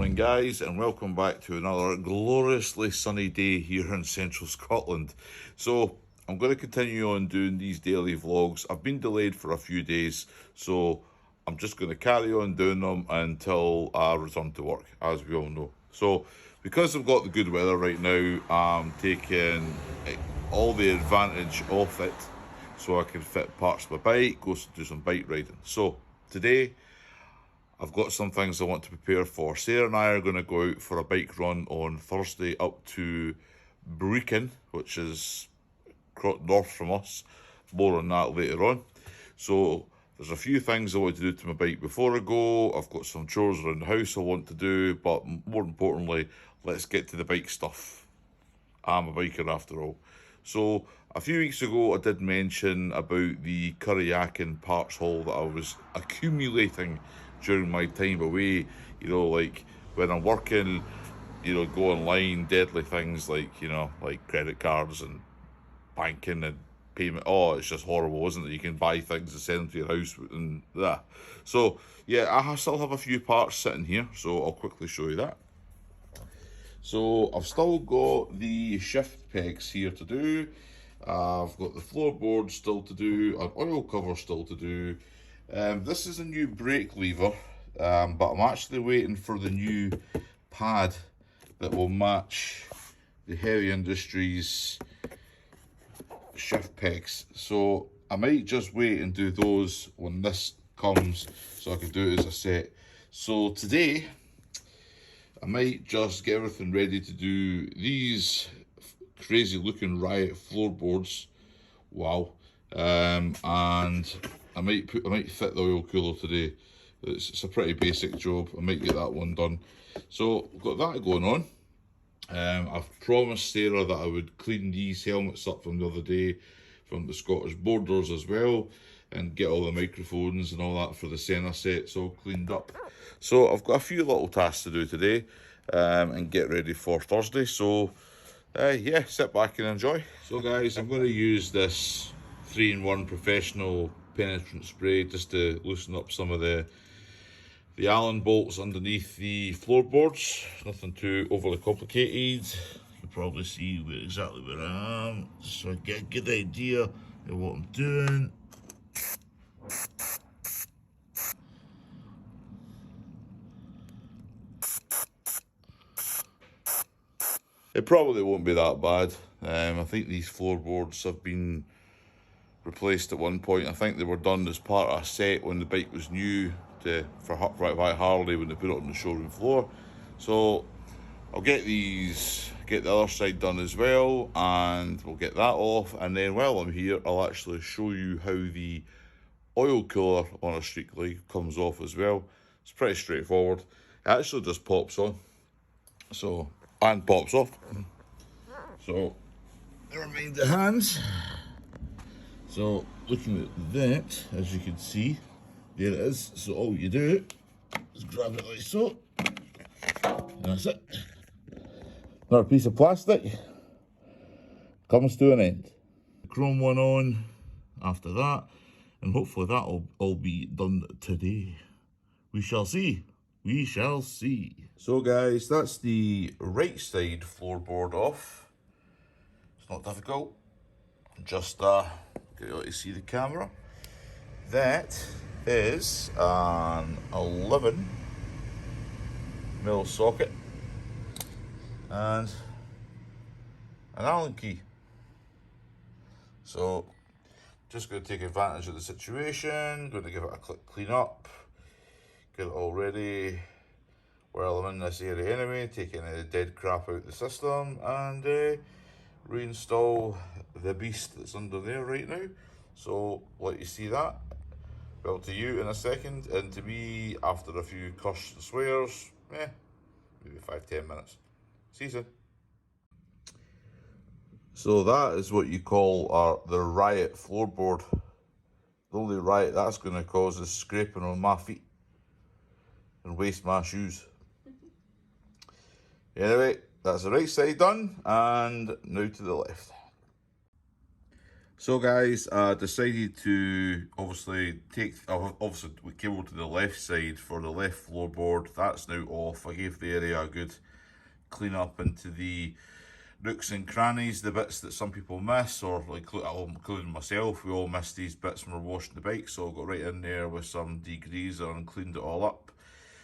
morning guys, and welcome back to another gloriously sunny day here in central Scotland. So I'm going to continue on doing these daily vlogs. I've been delayed for a few days, so I'm just going to carry on doing them until I return to work, as we all know. So because I've got the good weather right now, I'm taking all the advantage of it so I can fit parts of my bike, go do some bike riding. So today I've got some things I want to prepare for. Sarah and I are going to go out for a bike run on Thursday up to Brecon, which is north from us. More on that later on. So there's a few things I want to do to my bike before I go. I've got some chores around the house I want to do, but more importantly, let's get to the bike stuff. I'm a biker after all. So a few weeks ago I did mention about the Curryakin parts haul that I was accumulating during my time away. You know, like when I'm working, you know, go online, deadly things like, you know, like credit cards and banking and payment. Oh, it's just horrible, isn't it? You can buy things and send them to your house and that. So yeah, I still have a few parts sitting here, so I'll quickly show you that. So I've still got the shift pegs here to do. I've got the floorboard still to do, an oil cover still to do. This is a new brake lever, but I'm actually waiting for the new pad that will match the Heavy Industries shift pegs. So I might just wait and do those when this comes so I can do it as a set. So today I might just get everything ready to do these crazy looking Riot floorboards. Wow. And I might fit the oil cooler today. It's a pretty basic job. I might get that one done. So I've got that going on. I've promised Sarah that I would clean these helmets up from the other day from the Scottish borders as well, and get all the microphones and all that for the Senna sets all cleaned up. So I've got a few little tasks to do today, and get ready for Thursday. So yeah, sit back and enjoy. So guys, I'm going to use this 3-in-1 professional penetrant spray just to loosen up some of the Allen bolts underneath the floorboards. Nothing too overly complicated. You can probably see exactly where I am, so I get a good idea of what I'm doing. It probably won't be that bad. I think these floorboards have been replaced at one point. I think they were done as part of a set when the bike was new for Harley when they put it on the showroom floor. So I'll get the other side done as well, and we'll get that off. And then while I'm here, I'll actually show you how the oil cooler on a street leg comes off as well. It's pretty straightforward. It actually just pops on, and pops off. So never mind the hands. So looking at that, as you can see, there it is. So all you do is grab it like so, and that's it. Another piece of plastic comes to an end. Chrome one on after that, and hopefully that'll all be done today. We shall see. We shall see. So guys, that's the right side floorboard off. It's not difficult. Just get you to see the camera. That is an 11mm socket and an Allen key. So just going to take advantage of the situation, going to give it a quick clean up, get it all ready while I'm in this area anyway, taking the dead crap out of the system, and reinstall the beast that's under there right now. So let you see that. Well, to you in a second, and to me after a few curses and swears, maybe 5-10 minutes. See you soon. So that is what you call the Riot floorboard. The only riot that's going to cause is scraping on my feet and waste my shoes. Anyway, that's the right side done, and now to the left. So guys, I decided to obviously we came over to the left side for the left floorboard. That's now off. I gave the area a good clean up into the nooks and crannies, the bits that some people miss, or like including myself, we all miss these bits when we're washing the bike. So I got right in there with some degreaser and cleaned it all up.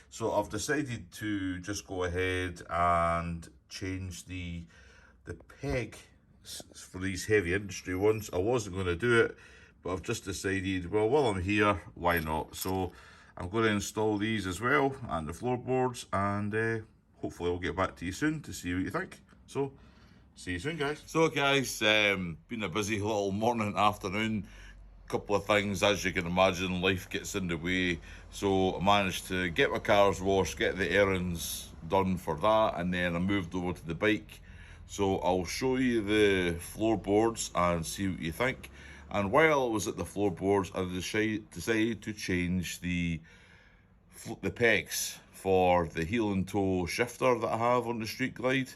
So I've decided to just go ahead and change the peg for these heavy industry ones. I wasn't going to do it, but I've just decided, well, while I'm here, why not? So I'm going to install these as well, and the floorboards, and hopefully I'll get back to you soon to see what you think. So see you soon, guys. So guys, been a busy little morning, afternoon. Couple of things, as you can imagine, life gets in the way. So I managed to get my cars washed, get the errands done for that, and then I moved over to the bike. So I'll show you the floorboards and see what you think. And while I was at the floorboards, I decided to change the pegs for the heel and toe shifter that I have on the Street Glide.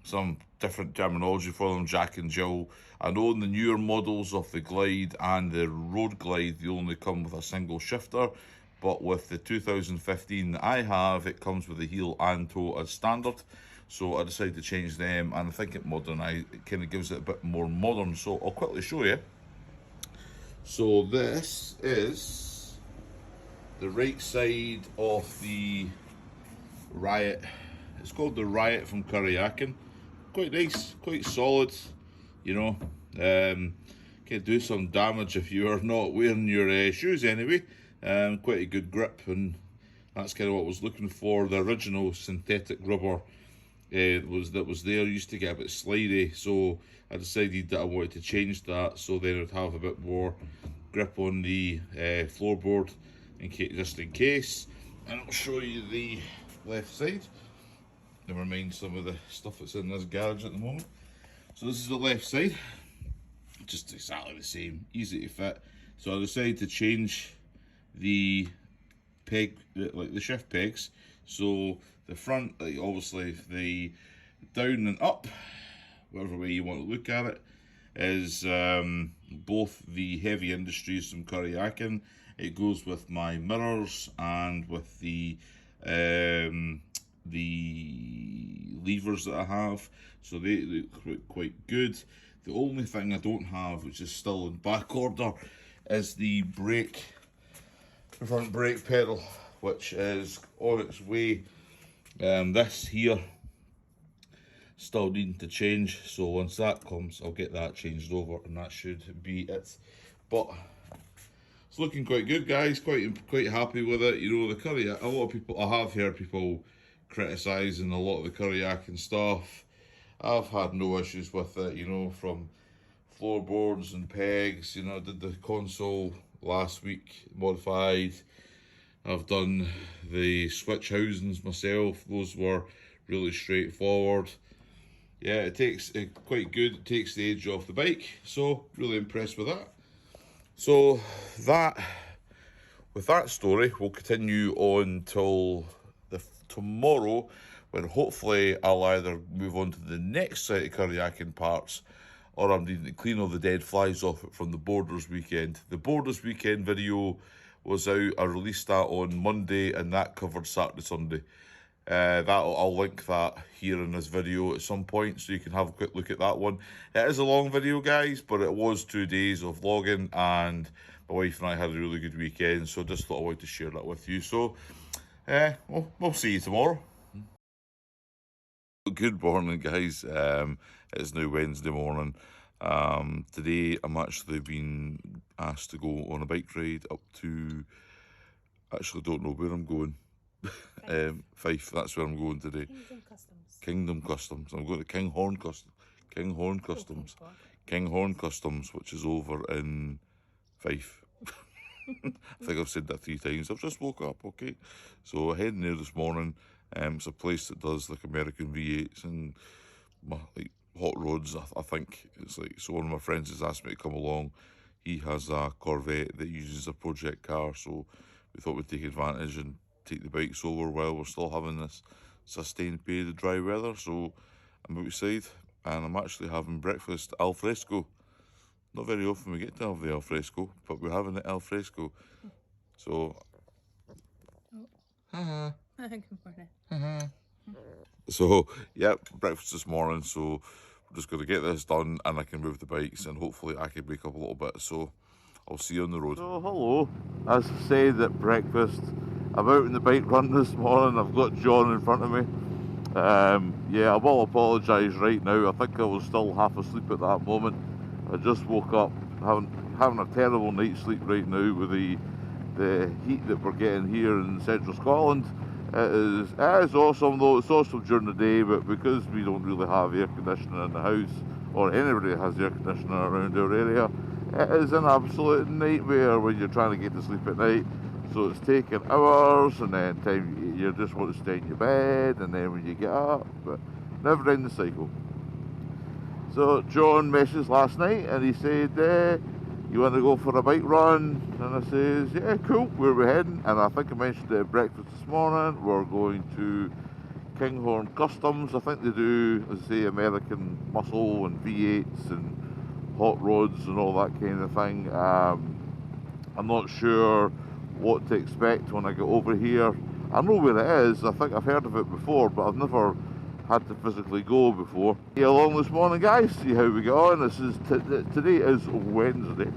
Some different terminology for them, Jack and Jill. I know in the newer models of the Glide and the Road Glide, they only come with a single shifter, but with the 2015 that I have, it comes with the heel and toe as standard. So I decided to change them, and I think it kind of gives it a bit more modern. So I'll quickly show you. So this is the right side of the Riot. It's called the Riot from Curryakin. Quite nice, quite solid, you know. Can do some damage if you are not wearing your shoes anyway. Quite a good grip, and that's kind of what I was looking for. The original synthetic rubber that was there used to get a bit slidey, so I decided that I wanted to change that so then it'd have a bit more grip on the floorboard, just in case. And I'll show you the left side. Never mind some of the stuff that's in this garage at the moment. So this is the left side, just exactly the same, easy to fit. So I decided to change the peg, like the shift pegs. So the front, like obviously the down and up, whatever way you want to look at it, is both the heavy industries from Curryakin. It goes with my mirrors and with the levers that I have, so they look quite good. The only thing I don't have, which is still in back order, is the front brake pedal, which is on its way. This here still needing to change, so once that comes I'll get that changed over, and that should be it. But it's looking quite good, guys. Quite happy with it. You know, the Curryakin, a lot of people, I have heard people criticising a lot of the Curryakin stuff. I've had no issues with it, you know, from floorboards and pegs. You know, I did the console last week, modified. I've done the switch housings myself. Those were really straightforward. Yeah, it takes it quite good. It takes the edge off the bike, so really impressed with that. So with that story, we'll continue on till tomorrow, when hopefully I'll either move on to the next set of Curryakin parts, or I'm needing to clean all the dead flies off it from the Borders weekend. The Borders weekend video was out. I released that on Monday, and that covered Saturday, Sunday. I'll link that here in this video at some point, so you can have a quick look at that one. It is a long video, guys, but it was 2 days of vlogging, and my wife and I had a really good weekend, so just thought I wanted to share that with you. So we'll see you tomorrow. Good morning, guys. It's now Wednesday morning. Today I'm actually being asked to go on a bike ride up to, actually don't know where I'm going. Fife, that's where I'm going today. Kingdom Customs. I'm going to Kinghorn Customs, which is over in Fife. I think I've said that 3 times. I've just woke up, okay? So heading there this morning. It's a place that does like American V8s and like hot rods. I think it's like, so one of my friends has asked me to come along. He has a Corvette that uses a project car, so we thought we'd take advantage and take the bikes over while we're still having this sustained period of dry weather. So I'm outside and I'm actually having breakfast al fresco. Not very often we get to have the al fresco, but we're having it al fresco. So, Good morning. So, yeah, breakfast this morning, so we're just going to get this done and I can move the bikes and hopefully I can break up a little bit, so I'll see you on the road. So, hello. As I said at breakfast, I'm out on the bike run this morning. I've got John in front of me. Yeah, I will apologise right now. I think I was still half asleep at that moment. I just woke up having a terrible night's sleep right now with the heat that we're getting here in central Scotland. It is awesome though. It's awesome during the day, but because we don't really have air conditioning in the house, or anybody has air conditioning around our area, it is an absolute nightmare when you're trying to get to sleep at night. So it's taking hours, and then time you just want to stay in your bed, and then when you get up, but never end the cycle. So John messaged last night and he said, you want to go for a bike run? And I says, yeah, cool, where are we heading? And I think I mentioned it at breakfast this morning, we're going to Kinghorn Customs. I think they do, as I say, American muscle and V8s and hot rods and all that kind of thing. I'm not sure what to expect when I get over here. I know where it is, I think I've heard of it before, but I've never had to physically go before. See you along this morning, guys, see how we go on. This is today is Wednesday,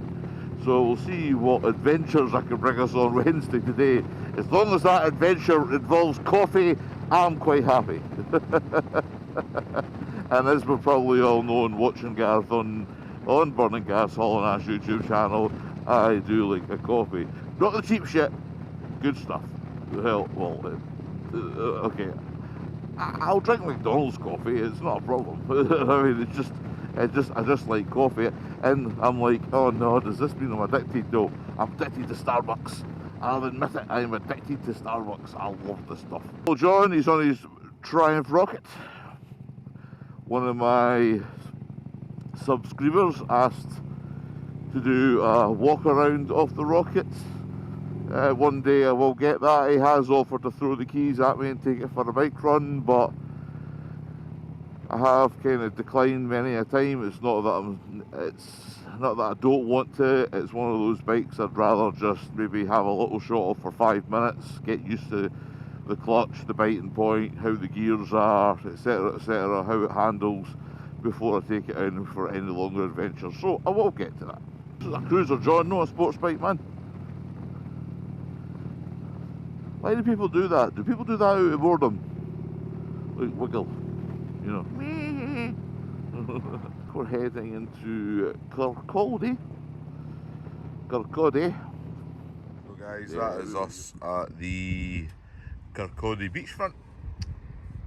so we'll see what adventures I can bring us on Wednesday today. As long as that adventure involves coffee, I'm quite happy. And as we're probably all known, watching Gareth on Burning Gas Haul and Ash YouTube channel, I do like a coffee. Not the cheap shit, good stuff. Hell, well, okay. I'll drink McDonald's coffee, it's not a problem. I mean, I just like coffee, and I'm like, oh no, does this mean I'm addicted? No, I'm addicted to Starbucks. I'll admit it, I'm addicted to Starbucks. I love this stuff. Well, John, he's on his Triumph Rocket. One of my subscribers asked to do a walk around off the Rocket. One day I will get that. He has offered to throw the keys at me and take it for a bike run, but I have kind of declined many a time. It's not that I don't want to. It's one of those bikes I'd rather just maybe have a little shot of for 5 minutes, get used to the clutch, the biting point, how the gears are, etc., how it handles before I take it out for any longer adventures. So I will get to that. This is a cruiser, John, not a sports bike, man. Why do people do that? Do people do that out of boredom? Like wiggle, you know. We're heading into Kirkcaldy. So guys, that is us at the Kirkcaldy beachfront.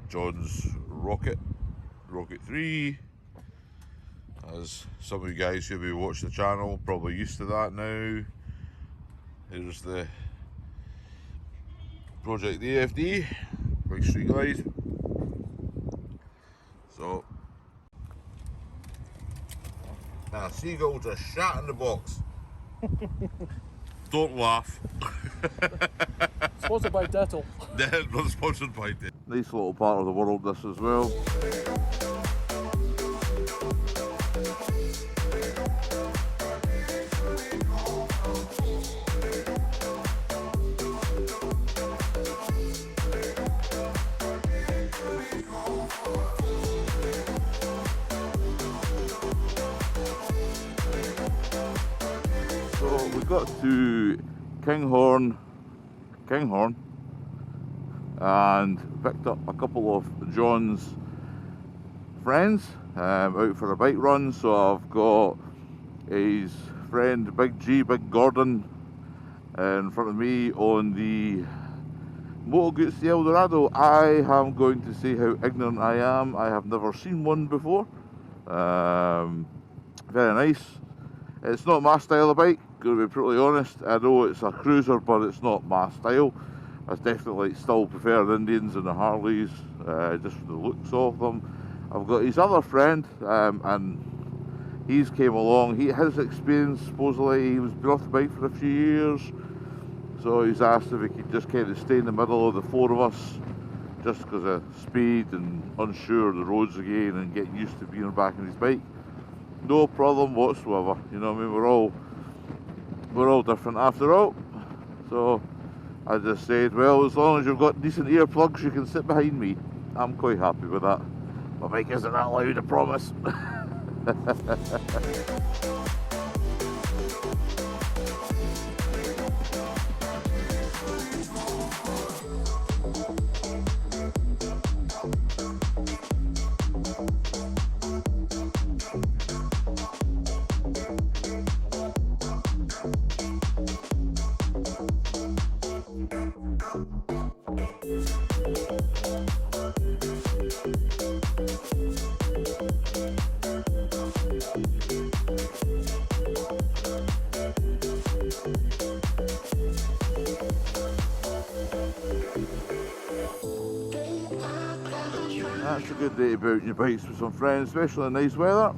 John's Rocket 3. As some of you guys who be watching the channel probably used to that now. Here's the Project AFD, big street light. So, a seagull just shat in the box. Don't laugh. Sponsored by Dettol. Not sponsored by Dettol. Nice little part of the world, this as well. So we got to Kinghorn, and picked up a couple of John's friends out for a bike run. So I've got his friend Big Gordon in front of me on the Moto Guzzi Eldorado. I am going to say how ignorant I am. I have never seen one before. Very nice. It's not my style of bike, gonna be pretty honest. I know it's a cruiser, but it's not my style. I definitely still prefer the Indians and the Harleys, just for the looks of them. I've got his other friend, and he's came along. His experience, supposedly, he was been off the bike for a few years, so he's asked if he could just kind of stay in the middle of the four of us, just because of speed and unsure of the roads again and getting used to being back on his bike. No problem whatsoever. You know what I mean? We're all different after all. So I just said, well, as long as you've got decent earplugs, you can sit behind me. I'm quite happy with that. My mic isn't that loud, I promise. That's a good day to be out on your bikes with some friends, especially in nice weather.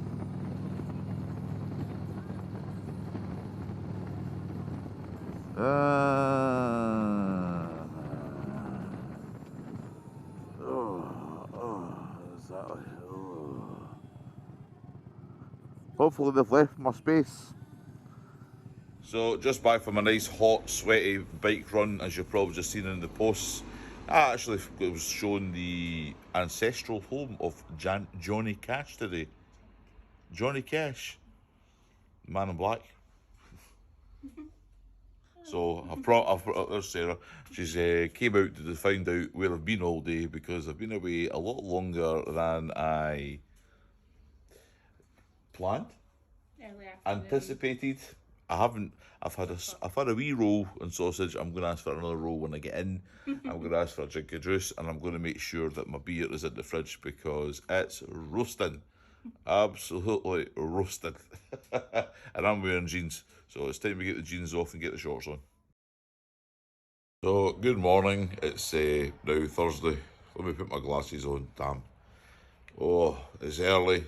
Exactly. Hopefully they've left my space. So just back from a nice hot sweaty bike run, as you've probably just seen in the posts. I actually was showing the ancestral home of Johnny Cash today. Johnny Cash, Man in Black. So there's Sarah. She's came out to find out where I've been all day, because I've been away a lot longer than I planned, anticipated. I've had a wee roll and sausage. I'm going to ask for another roll when I get in. I'm going to ask for a drink of juice, and I'm going to make sure that my beer is in the fridge, because it's roasting. Absolutely roasted. And I'm wearing jeans, so it's time to get the jeans off and get the shorts on. So good morning, it's now Thursday. Let me put my glasses on. Damn, oh, it's early.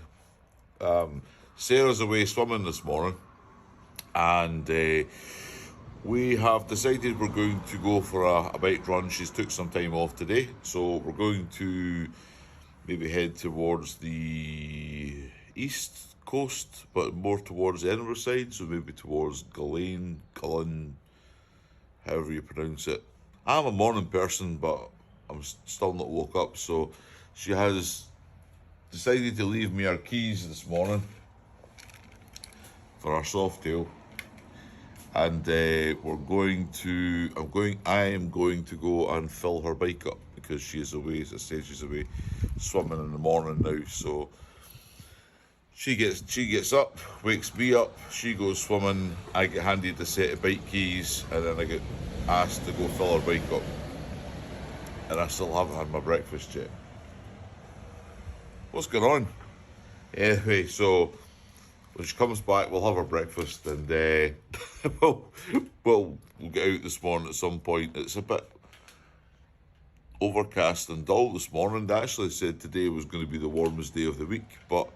Sarah's away swimming this morning, and we have decided we're going to go for a bike run. She's took some time off today, so we're going to maybe head towards the east coast, but more towards the Edinburgh side, so maybe towards Gullen, however you pronounce it. I'm a morning person, but I'm still not woke up, so she has decided to leave me her keys this morning for our Softail, and I am going to go and fill her bike up, because she is away, as I said, she's away swimming in the morning now. So she gets up, wakes me up, she goes swimming, I get handed a set of bike keys, and then I get asked to go fill her bike up, and I still haven't had my breakfast yet. What's going on? Anyway, so when she comes back, we'll have her breakfast, and we'll get out this morning at some point. It's a bit overcast and dull this morning. They actually said today was going to be the warmest day of the week, but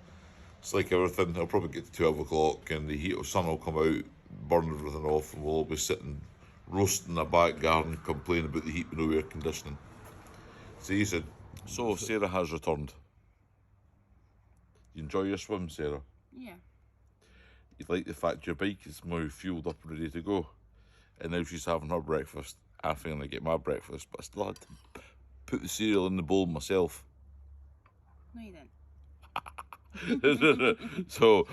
it's like everything. I'll probably get to 12 o'clock and the heat of sun will come out, burn everything off, and we'll all be sitting roasting in the back garden, complaining about the heat with no air conditioning. See you soon. So Sarah has returned. You enjoy your swim, Sarah? Yeah. You like the fact your bike is now fueled up and ready to go, and now she's having her breakfast. I finally get my breakfast, but I still had to put the cereal in the bowl myself. No, you didn't. So,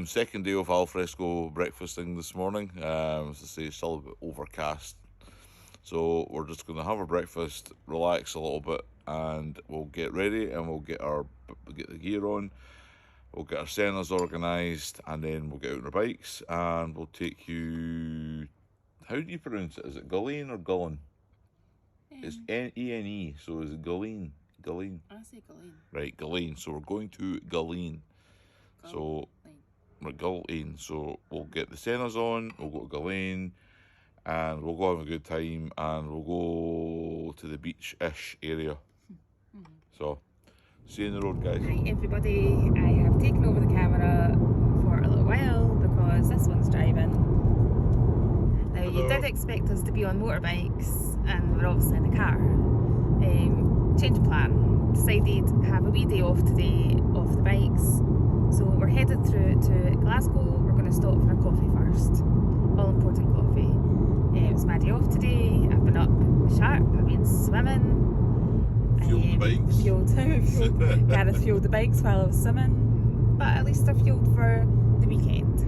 second day of alfresco breakfasting this morning. As I say, it's still a bit overcast. So we're just going to have our breakfast, relax a little bit, and we'll get ready, and we'll get the gear on. We'll get our centres organised, and then we'll get out on our bikes, and we'll take you. How do you pronounce it? Is it Gullen or Gullen? It's E-N-E, so is it Gullen? Gullen? I say Gullen. Right, Gullen. So we're going to Gullen. So we're Gullen. So we'll get the centres on, we'll go to Gullen, and we'll go have a good time, and we'll go to the beach-ish area. So, see you in the road, guys. Right, everybody, I have taken over the camera for a little while because this one's driving. Now, you did expect us to be on motorbikes, and we're obviously in the car. Change of plan. Decided to have a wee day off today, off the bikes. So we're headed through to Glasgow. We're going to stop for a coffee first. All important coffee. It's my day off today. I've been up sharp. I've been swimming. Fueled the bikes. Fueled. Gareth fueled the bikes while I was swimming. But at least they're fueled for the weekend.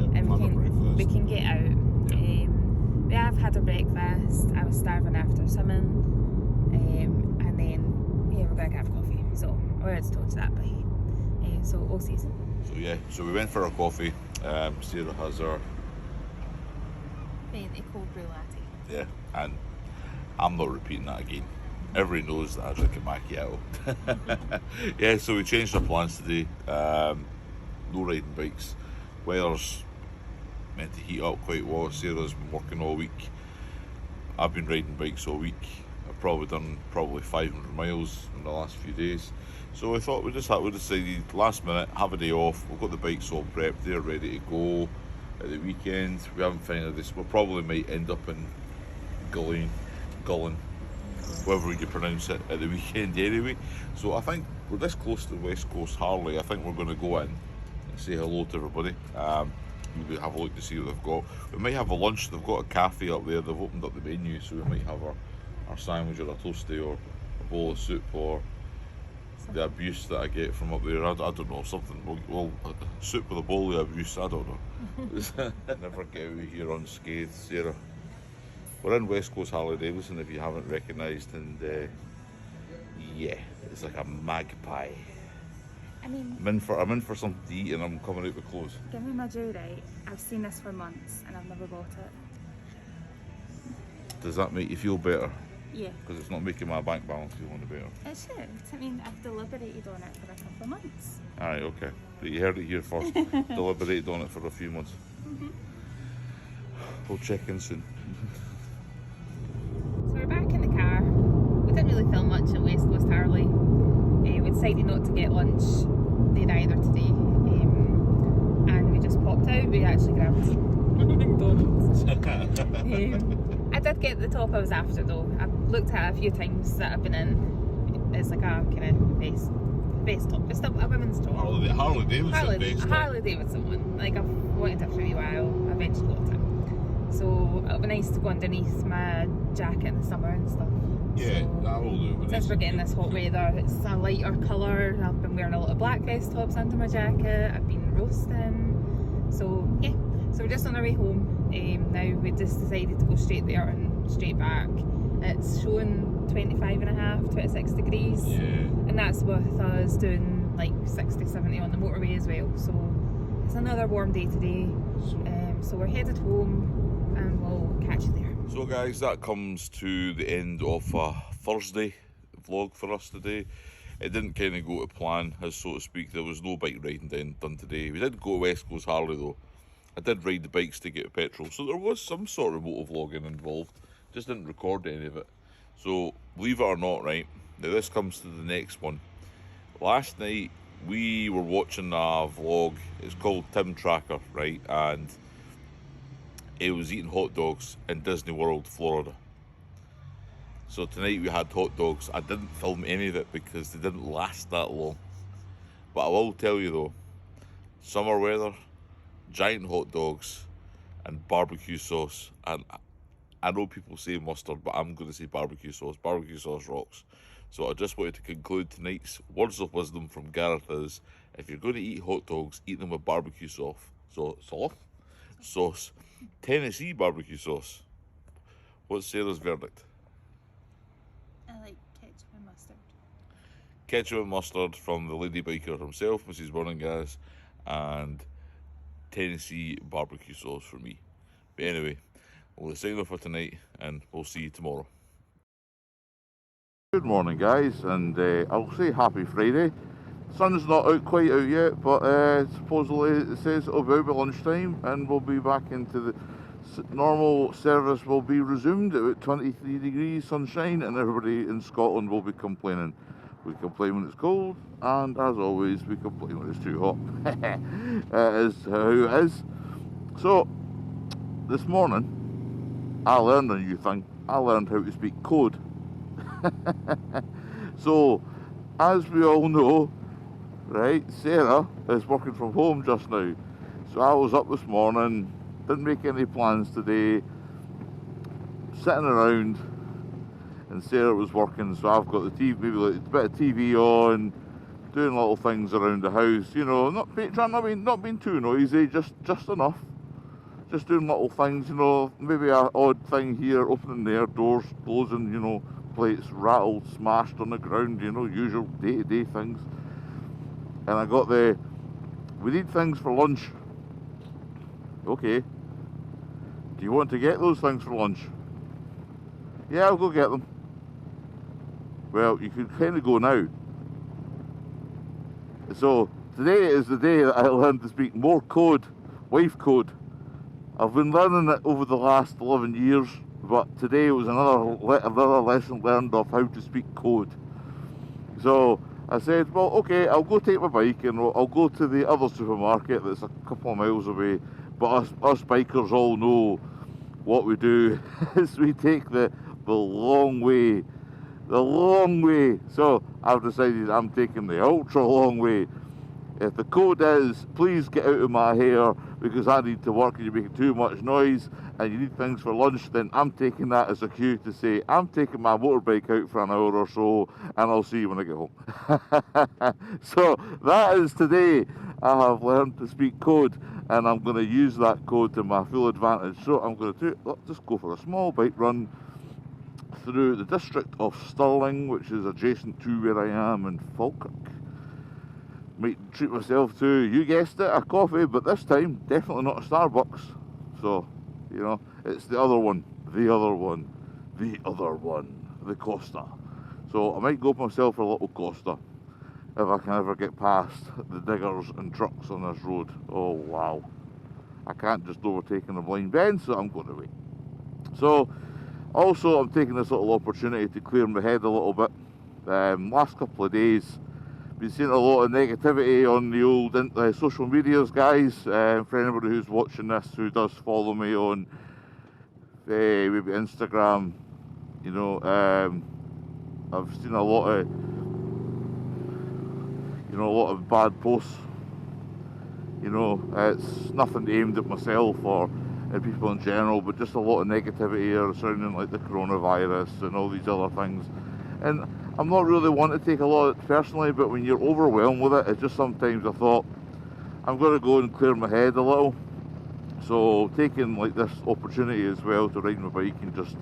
Yep, And we can get out. Yep. We have had our breakfast. I was starving after swimming. And then, yeah, we're going to have coffee. So, I already told you that, but so all season. So yeah, so we went for our coffee. Sarah has her Venti cold brew latte. yeah, and I'm not repeating that again. Everybody knows that I drink a macchiato. Yeah, so we changed our plans today. No riding bikes. Weather's meant to heat up quite well. Sarah's been working all week. I've been riding bikes all week. I've probably done 500 miles in the last few days. So I thought we decided last minute, have a day off. We've got the bikes all prepped, they're ready to go at the weekend. We haven't found this. We probably might end up in Gullin, however you pronounce it, at the weekend anyway. So I think we're this close to West Coast Harley. I think we're going to go in and say hello to everybody. Maybe have a look to see what they've got. We might have a lunch. They've got a cafe up there. They've opened up the menu, so we might have our sandwich or a toasty or a bowl of soup or the abuse that I get from up there. I don't know, something. Well, soup with a bowl of abuse, I don't know. Never get out of here unscathed, Sarah. We're in West Coast Harley Davidson, if you haven't recognised, and yeah, it's like a magpie. I mean, I'm in for something to eat and I'm coming out with clothes. give me my due, right? I've seen this for months and I've never bought it. Does that make you feel better? Yeah. Because it's not making my bank balance feel any better. It should. I mean, I've deliberated on it for a couple of months. Alright, okay. But you heard it here first. Deliberated on it for a few months. We'll check in soon. So we're back in the car. We didn't really film much at West Coast Harley. We decided not to get lunch there either today. And we just popped out. We actually grabbed McDonald's. I did get the top I was after though. I've looked at it a few times that I've been in. It's like a kind of vest top, just a women's top. Harley Davidson vest top. Harley Davidson one. Like I've wanted it for a wee while. I eventually got it. So it'll be nice to go underneath my jacket in the summer and stuff. Yeah, so, that will do. since we're getting this hot weather, it's a lighter colour. I've been wearing a lot of black vest tops under my jacket. I've been roasting. So yeah, so we're just on our way home. Now we just decided to go straight there and straight back. It's showing 26 degrees. Yeah. And that's with us doing like 60, 70 on the motorway as well. So it's another warm day today. So we're headed home and we'll catch you there. So guys, that comes to the end of a Thursday vlog for us today. It didn't kind of go to plan, as so to speak. There was no bike riding done today. We did go to West Coast Harley though. I did ride the bikes to get petrol, so there was some sort of moto vlogging involved. Just didn't record any of it. So believe it or not, right, now this comes to the next one. Last night we were watching a vlog. It's called Tim Tracker, right, and it was eating hot dogs in Disney World, Florida. So tonight we had hot dogs. I didn't film any of it because they didn't last that long. But I will tell you though, summer weather, giant hot dogs and barbecue sauce. And I know people say mustard, but I'm going to say barbecue sauce. Barbecue sauce rocks. So I just wanted to conclude tonight's words of wisdom from Gareth is, if you're going to eat hot dogs, eat them with barbecue sauce. Sauce. Tennessee barbecue sauce. What's Sarah's verdict? I like ketchup and mustard. Ketchup and mustard from the lady biker himself, Mrs. Burninggas, and Tennessee barbecue sauce for me. But anyway, we'll sign off for tonight and we'll see you tomorrow. Good morning guys, and I'll say happy Friday. Sun's not out quite out yet, but supposedly it says it'll be out by lunchtime and we'll be back into the normal service. Will be resumed at 23 degrees sunshine, and everybody in Scotland will be complaining. We complain when it's cold, and as always we complain when it's too hot. It is how it is. So this morning I learned a new thing. I learned how to speak code. So as we all know, right, Sarah is working from home just now. So I was up this morning, didn't make any plans today, sitting around, and Sarah was working, so I've got the TV, maybe like a bit of TV on, doing little things around the house, you know, not being too noisy, just enough. Just doing little things, you know, maybe an odd thing here, opening there, doors closing, you know, plates rattled, smashed on the ground, you know, usual day-to-day things. And I got we need things for lunch. Okay. Do you want to get those things for lunch? Yeah, I'll go get them. Well, you can kind of go now. So, today is the day that I learned to speak more code, wife code. I've been learning it over the last 11 years, but today was another lesson learned of how to speak code. So I said, well, okay, I'll go take my bike and I'll go to the other supermarket that's a couple of miles away. But us bikers all know what we do is we take the long way. The long way. So I've decided I'm taking the ultra long way. If the code is, please get out of my hair because I need to work and you're making too much noise and you need things for lunch, then I'm taking that as a cue to say, I'm taking my motorbike out for an hour or so and I'll see you when I get home. So that is today. I have learned to speak code and I'm going to use that code to my full advantage. So I'm going to just go for a small bike run through the district of Stirling, which is adjacent to where I am in Falkirk. Might treat myself to, you guessed it, a coffee, but this time definitely not a Starbucks. So, you know, it's the other one, the Costa. So I might go for myself for a little Costa if I can ever get past the diggers and trucks on this road. Oh wow, I can't just overtake in a blind bend, so I'm going to wait. So also I'm taking this little opportunity to clear my head a little bit. Last couple of days been seeing a lot of negativity on the old social medias, guys. For anybody who's watching this who does follow me on maybe Instagram, you know, I've seen a lot of bad posts. You know, it's nothing aimed at myself or at people in general, but just a lot of negativity surrounding like the coronavirus and all these other things. And I'm not really one to take a lot of it personally, but when you're overwhelmed with it, it's just sometimes I thought, I'm going to go and clear my head a little. So taking like this opportunity as well to ride my bike and just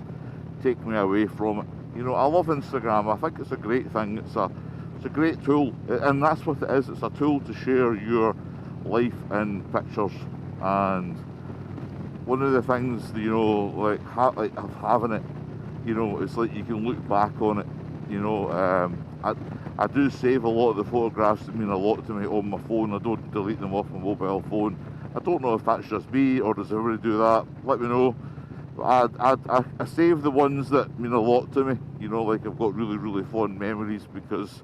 take me away from it. You know, I love Instagram. I think it's a great thing. It's a great tool, and that's what it is. It's a tool to share your life in pictures. And one of the things, you know, like of having it, you know, it's like you can look back on it. You know, I do save a lot of the photographs that mean a lot to me on my phone. I don't delete them off my mobile phone. I don't know if that's just me or does everybody do that. Let me know. But I save the ones that mean a lot to me. You know, like I've got really, really fond memories because,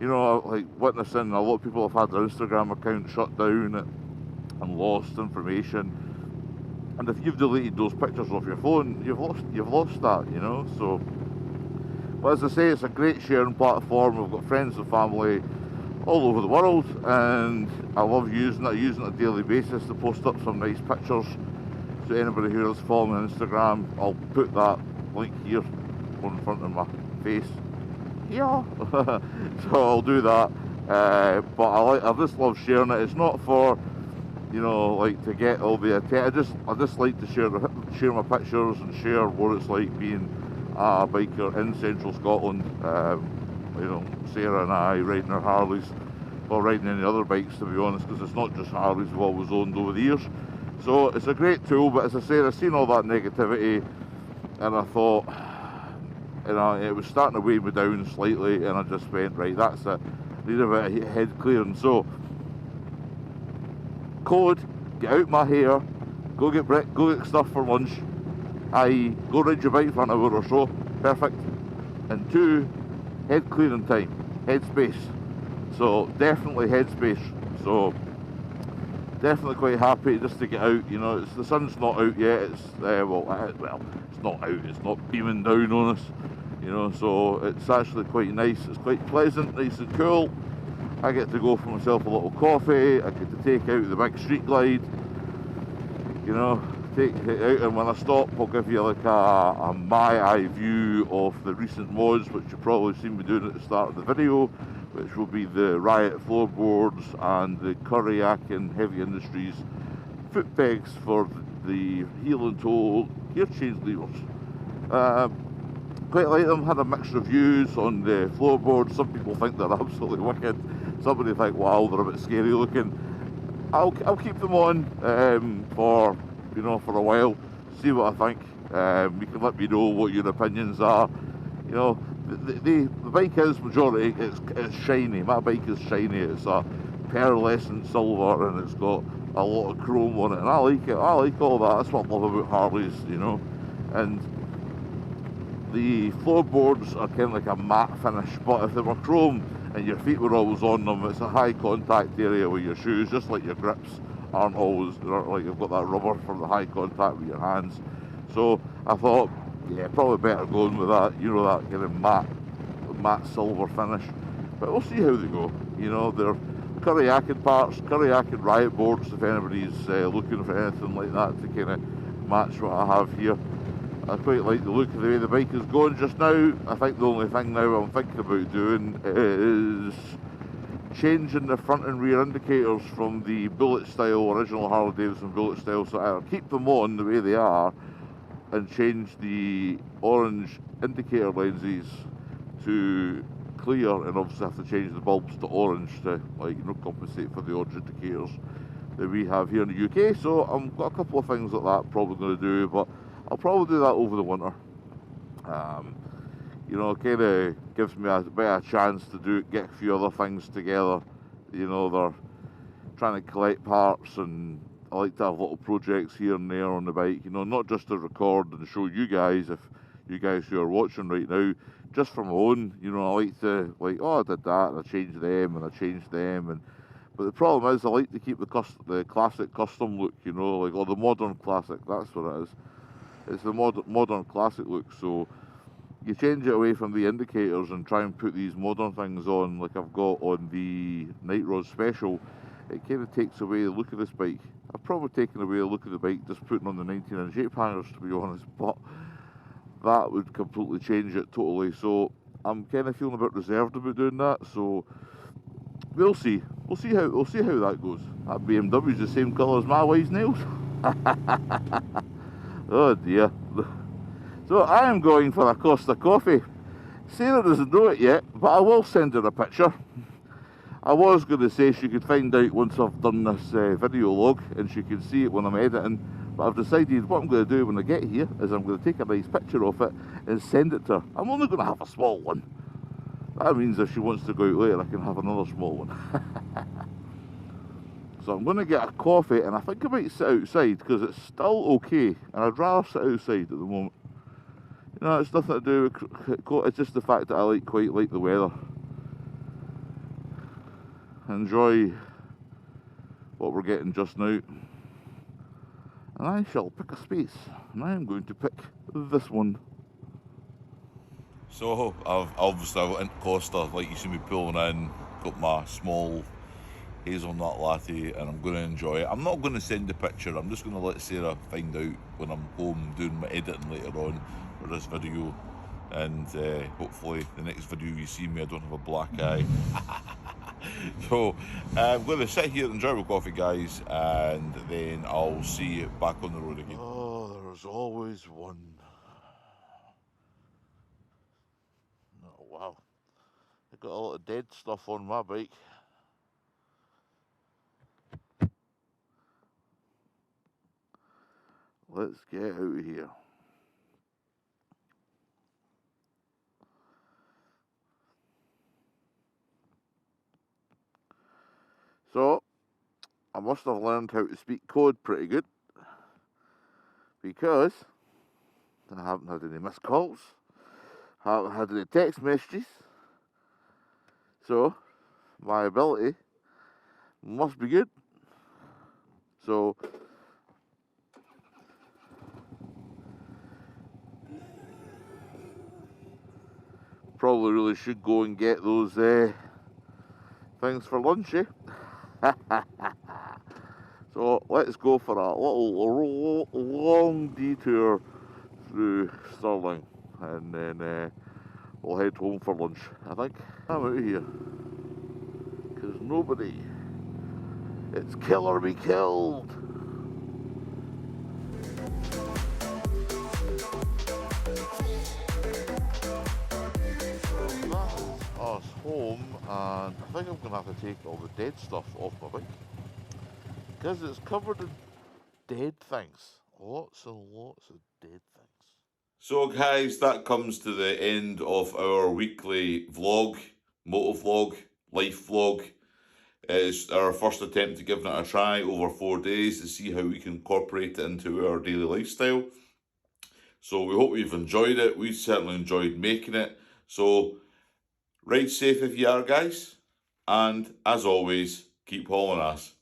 you know, like witnessing a lot of people have had their Instagram account shut down and lost information. And if you've deleted those pictures off your phone, you've lost that, you know. So, but as I say, it's a great sharing platform. We've got friends and family all over the world, and I love using it on a daily basis to post up some nice pictures. So anybody who is following me on Instagram, I'll put that link here on front of my face. Yeah. So I'll do that. But I just love sharing it. It's not for, you know, like to get all the attention. I just like to share my pictures and share what it's like being a biker in central Scotland. You know, Sarah and I riding our Harleys, or riding any other bikes, to be honest, because it's not just Harleys we've always owned over the years. So it's a great tool, but as I said, I've seen all that negativity and I thought, you know, it was starting to weigh me down slightly, and I just went, right, that's it, need a bit of head clearing. So code, get out my hair, go get stuff for lunch, i.e. go ride your bike for an hour or so, perfect. And 2, head clearing time, headspace. So definitely headspace. So definitely quite happy just to get out. You know, the sun's not out yet. It's it's not out. It's not beaming down on us. You know, so it's actually quite nice. It's quite pleasant, nice and cool. I get to go for myself a little coffee, I get to take out the big street glide, you know, take it out, and when I stop I'll give you like a my eye view of the recent mods, which you've probably seen me doing at the start of the video, which will be the Riot floorboards and the Kuriak and Heavy Industries foot pegs for the heel and toe gear change levers. Quite like them, had a mixed reviews on the floorboards. Some people think they're absolutely wicked, somebody think, wow, they're a bit scary looking. I'll keep them on for, you know, for a while, see what I think. You can let me know what your opinions are. You know, the bike is majority, it's shiny. My bike is shiny, it's a pearlescent silver and it's got a lot of chrome on it, and I like it. I like all that. That's what I love about Harleys, you know. And the floorboards are kind of like a matte finish, but if they were chrome and your feet were always on them, it's a high contact area with your shoes, just like your grips aren't always, like you've got that rubber for the high contact with your hands. So I thought, yeah, probably better going with that, you know, that kind of matte silver finish. But we'll see how they go. You know, they're Kuriak parts, Kuriak Riot boards, if anybody's looking for anything like that to kind of match what I have here. I quite like the look of the way the bike is going just now. I think the only thing now I'm thinking about doing is changing the front and rear indicators from the bullet style, original Harley Davidson bullet style, so I'll keep them on the way they are and change the orange indicator lenses to clear, and obviously have to change the bulbs to orange to, like, you know, compensate for the orange indicators that we have here in the UK. So I've got a couple of things like that probably going to do, but I'll probably do that over the winter. You know, it kind of gives me a bit of a chance to get a few other things together. You know, they're trying to collect parts, and I like to have little projects here and there on the bike, you know, not just to record and show you guys, if you guys who are watching right now, just for my own, you know, I like to, like, oh, I did that, and I changed them, and I changed them, and but the problem is, I like to keep the classic custom look, you know, like, or the modern classic, that's what it is. It's the modern classic look, so you change it away from the indicators and try and put these modern things on, like I've got on the Night Rod Special. It kind of takes away the look of this bike. I've probably taken away the look of the bike just putting on the 19-inch ape hangers, to be honest, but that would completely change it totally. So I'm kind of feeling a bit reserved about doing that. So we'll see. We'll see how that goes. That BMW's the same colour as my wife's nails. Oh dear. So I am going for a Costa coffee. Sarah doesn't know it yet, but I will send her a picture. I was going to say she could find out once I've done this video log, and she can see it when I'm editing, but I've decided what I'm going to do when I get here is I'm going to take a nice picture of it and send it to her. I'm only going to have a small one. That means if she wants to go out later, I can have another small one. So I'm going to get a coffee, and I think I might sit outside because it's still okay, and I'd rather sit outside at the moment. You know, it's nothing to do with, it's just the fact that I quite like the weather. Enjoy what we're getting just now. And I shall pick a space, and I am going to pick this one. So I've obviously went into Costa, like you see me pulling in, got my small hazelnut latte, and I'm going to enjoy it. I'm not going to send the picture, I'm just going to let Sarah find out when I'm home doing my editing later on for this video, and hopefully the next video you see me I don't have a black eye. So I'm going to sit here and enjoy my coffee, guys, and then I'll see you back on the road again. Oh, there's always one. Oh wow, I got a lot of dead stuff on my bike. Let's get out of here. So, I must have learned how to speak code pretty good, because I haven't had any missed calls, haven't had any text messages, so my ability must be good. So, probably really should go and get those things for lunch, eh? So let's go for a little long detour through Stirling, and then we'll head home for lunch, I think. I'm out of here, because nobody, it's kill or be killed. That's us home, and I think I'm going to have to take all the dead stuff off my bike, because it's covered in dead things. Lots and lots of dead things. So guys, that comes to the end of our weekly vlog, moto vlog, life vlog. It's our first attempt to giving it a try over 4 days to see how we can incorporate it into our daily lifestyle. So we hope you've enjoyed it. We certainly enjoyed making it. So ride safe if you are, guys. And as always, keep hauling ass.